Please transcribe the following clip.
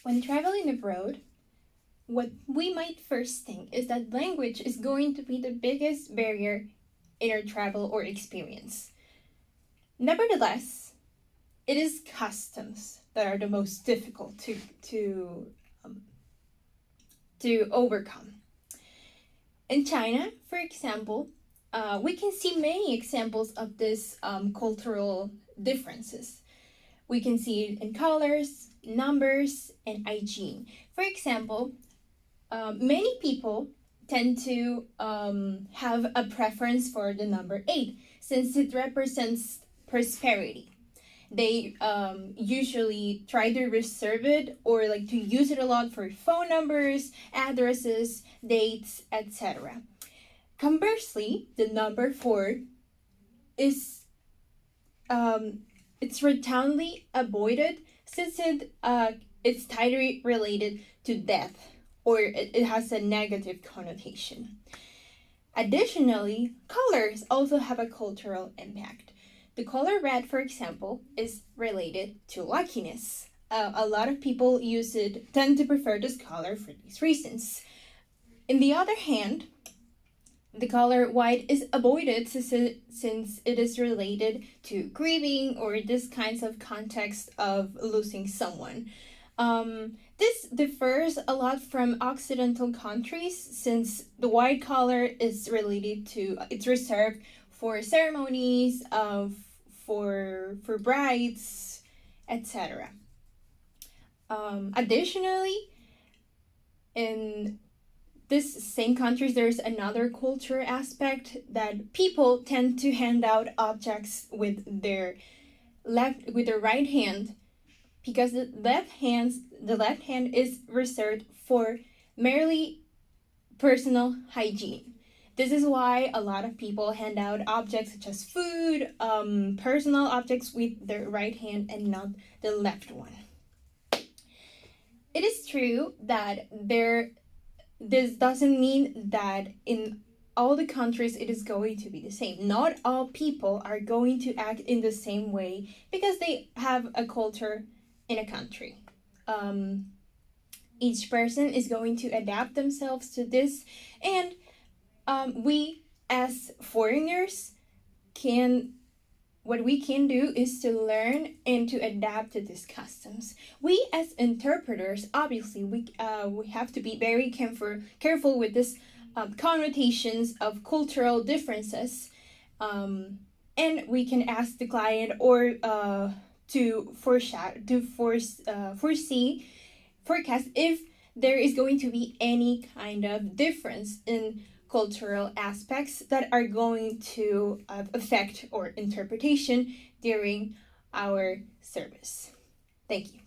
When traveling abroad, what we might first think is that language is going to be the biggest barrier in our travel or experience. Nevertheless, it is customs that are the most difficult um, to overcome. In China, for example, we can see many examples of this cultural differences. We can see it in colors, numbers, and hygiene. For example, many people tend to have a preference for the number 8 since it represents prosperity. They usually try to reserve it or like to use it a lot for phone numbers, addresses, dates, etc. Conversely, the number 4 is it's routinely avoided since it's tightly related to death or it has a negative connotation. Additionally, colors also have a cultural impact. The color red, for example, is related to luckiness. A lot of people tend to prefer this color for these reasons. On the other hand, the color white is avoided since it is related to grieving or this kinds of context of losing someone. This differs a lot from Occidental countries since the white color is it's reserved for ceremonies, for brides, etc. Additionally, in this same countries, there's another culture aspect that people tend to hand out objects with their right hand because the left hand is reserved for merely personal hygiene. This is why a lot of people hand out objects such as food, personal objects with their right hand and not the left one. It is true that this doesn't mean that in all the countries it is going to be the same. Not all people are going to act in the same way because they have a culture in a country. Each person is going to adapt themselves to this, and we as foreigners what we can do is to learn and to adapt to these customs. We as interpreters, obviously, we have to be very careful with this connotations of cultural differences, and we can ask the client or to forecast if there is going to be any kind of difference in cultural aspects that are going to affect our interpretation during our service. Thank you.